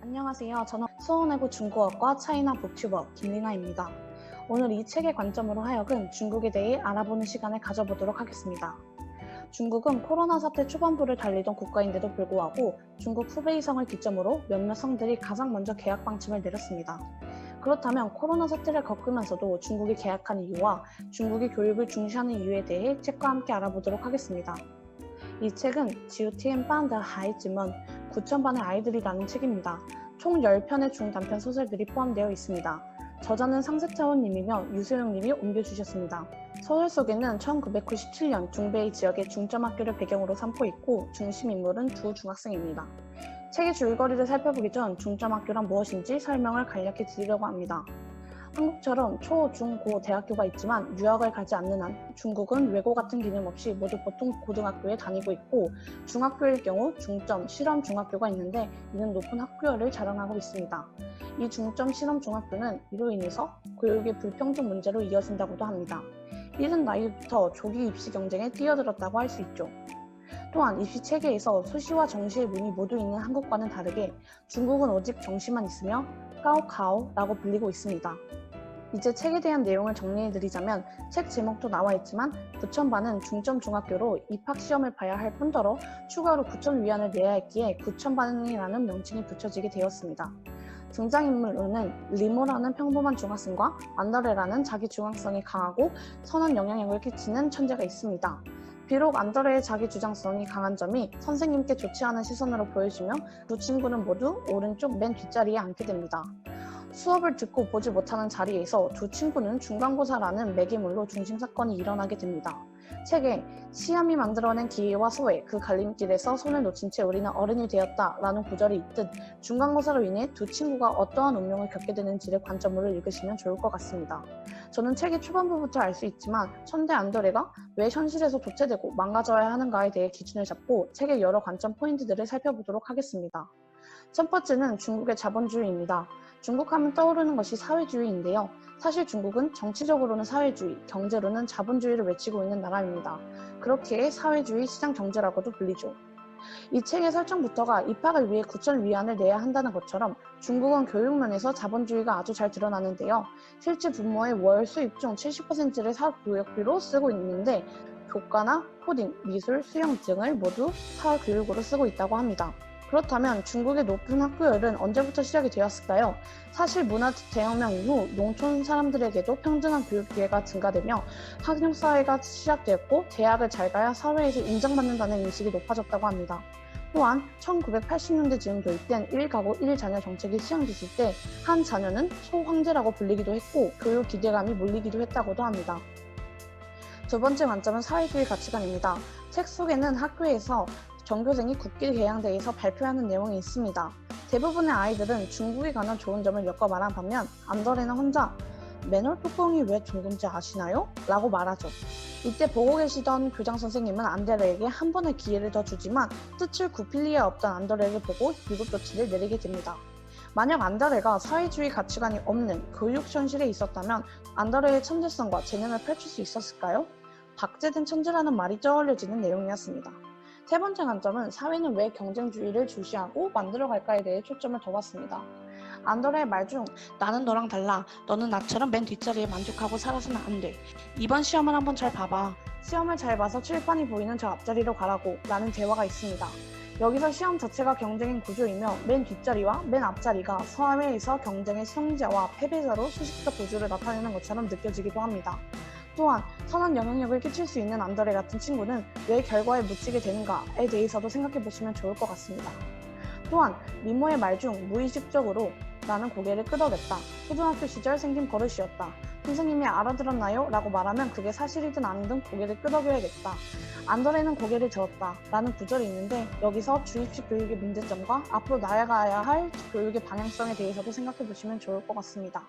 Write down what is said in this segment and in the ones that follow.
안녕하세요. 저는 수원외고 중국어과 차이나 북튜버 김리나입니다. 오늘 이 책의 관점으로 하여금 중국에 대해 알아보는 시간을 가져보도록 하겠습니다. 중국은 코로나 사태 초반부를 달리던 국가인데도 불구하고 중국 후베이 성을 기점으로 몇몇 성들이 가장 먼저 개학 방침을 내렸습니다. 그렇다면 코로나 사태를 겪으면서도 중국이 개학한 이유와 중국이 교육을 중시하는 이유에 대해 책과 함께 알아보도록 하겠습니다. 이 책은 지우티엔 반의 하이즈먼 9,000반의 아이들이라는 책입니다. 총 10편의 중단편 소설들이 포함되어 있습니다. 저자는 상세차원님이며 유소영님이 옮겨주셨습니다. 소설 속에는 1997년 중베이 지역의 중점학교를 배경으로 삼고 있고 중심 인물은 두 중학생입니다. 책의 줄거리를 살펴보기 전 중점학교란 무엇인지 설명을 간략히 드리려고 합니다. 한국처럼 초, 중, 고 대학교가 있지만 유학을 가지 않는 한 중국은 외고 같은 개념 없이 모두 보통 고등학교에 다니고 있고 중학교일 경우 중점, 실험 중학교가 있는데 이는 높은 학교열을 자랑하고 있습니다. 이 중점 실험 중학교는 이로 인해서 교육의 불평등 문제로 이어진다고도 합니다. 이른 나이부터 조기 입시 경쟁에 뛰어들었다고 할 수 있죠. 또한 입시 체계에서 수시와 정시의 문이 모두 있는 한국과는 다르게 중국은 오직 정시만 있으며 까오카오라고 불리고 있습니다. 이제 책에 대한 내용을 정리해드리자면 책 제목도 나와 있지만 9,000반은 중점 중학교로 입학시험을 봐야 할 뿐더러 추가로 9,000위안을 내야 했기에 9,000반이라는 명칭이 붙여지게 되었습니다. 등장인물로는 리모라는 평범한 중학생과 안더레라는 자기 중앙성이 강하고 선한 영향력을 끼치는 천재가 있습니다. 비록 안더레의 자기 주장성이 강한 점이 선생님께 좋지 않은 시선으로 보여지며 두 친구는 모두 오른쪽 맨 뒷자리에 앉게 됩니다. 수업을 듣고 보지 못하는 자리에서 두 친구는 중간고사라는 매개물로 중심사건이 일어나게 됩니다. 책에 시험이 만들어낸 기회와 소외, 그 갈림길에서 손을 놓친 채 우리는 어른이 되었다 라는 구절이 있듯 중간고사로 인해 두 친구가 어떠한 운명을 겪게 되는지를 관점으로 읽으시면 좋을 것 같습니다. 저는 책의 초반부부터 알 수 있지만 천재 안드레가 왜 현실에서 도태되고 망가져야 하는가에 대해 기준을 잡고 책의 여러 관점 포인트들을 살펴보도록 하겠습니다. 첫 번째는 중국의 자본주의입니다. 중국하면 떠오르는 것이 사회주의인데요. 사실 중국은 정치적으로는 사회주의, 경제로는 자본주의를 외치고 있는 나라입니다. 그렇기에 사회주의 시장 경제라고도 불리죠. 이 책의 설정부터가 입학을 위해 9,000위안을 내야 한다는 것처럼 중국은 교육면에서 자본주의가 아주 잘 드러나는데요. 실제 부모의 월 수입 중 70%를 사교육비로 쓰고 있는데 교과나 코딩, 미술, 수영 등을 모두 사교육으로 쓰고 있다고 합니다. 그렇다면 중국의 높은 학교열은 언제부터 시작이 되었을까요? 사실 문화 대혁명 이후 농촌 사람들에게도 평등한 교육 기회가 증가되며 학력사회가 시작되었고 대학을 잘 가야 사회에서 인정받는다는 인식이 높아졌다고 합니다. 또한 1980년대 즈음 도입된 1가구 1자녀 정책이 시행됐을 때 한 자녀는 소황제라고 불리기도 했고 교육 기대감이 몰리기도 했다고도 합니다. 두 번째 관점은 사회주의 가치관입니다. 책 속에는 학교에서 전교생이 국기 개양대회에서 발표하는 내용이 있습니다. 대부분의 아이들은 중국에 관한 좋은 점을 엮어 말한 반면 안더레는 혼자 맨홀 뚜껑이 왜 둥근지 아시나요? 라고 말하죠. 이때 보고 계시던 교장 선생님은 안드레에게 한 번의 기회를 더 주지만 뜻을 굽힐 리에 없던 안드레를 보고 비급 조치를 내리게 됩니다. 만약 안드레가 사회주의 가치관이 없는 교육 현실에 있었다면 안드레의 천재성과 재능을 펼칠 수 있었을까요? 박제된 천재라는 말이 떠올려지는 내용이었습니다. 세 번째 관점은 사회는 왜 경쟁주의를 주시하고 만들어갈까에 대해 초점을 둬봤습니다. 안드레의 말 중 나는 너랑 달라. 너는 나처럼 맨 뒷자리에 만족하고 살아서는 안 돼. 이번 시험을 한번 잘 봐봐. 시험을 잘 봐서 칠판이 보이는 저 앞자리로 가라고 라는 대화가 있습니다. 여기서 시험 자체가 경쟁인 구조이며 맨 뒷자리와 맨 앞자리가 사회에서 경쟁의 승자와 패배자로 수식적 구조를 나타내는 것처럼 느껴지기도 합니다. 또한 선한 영향력을 끼칠 수 있는 안드레 같은 친구는 왜 결과에 묻히게 되는가에 대해서도 생각해 보시면 좋을 것 같습니다. 또한 미모의 말 중 무의식적으로 나는 고개를 끄덕였다. 초등학교 시절 생긴 버릇이었다. 선생님이 알아들었나요? 라고 말하면 그게 사실이든 아니든 고개를 끄덕여야겠다. 안드레는 고개를 저었다. 라는 구절이 있는데 여기서 주입식 교육의 문제점과 앞으로 나아가야 할 교육의 방향성에 대해서도 생각해 보시면 좋을 것 같습니다.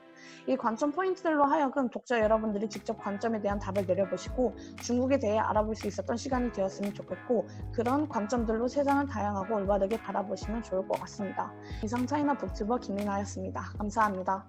이 관점 포인트들로 하여금 독자 여러분들이 직접 관점에 대한 답을 내려보시고 중국에 대해 알아볼 수 있었던 시간이 되었으면 좋겠고 그런 관점들로 세상을 다양하고 올바르게 바라보시면 좋을 것 같습니다. 이상 차이나 북튜버 김민아였습니다. 감사합니다.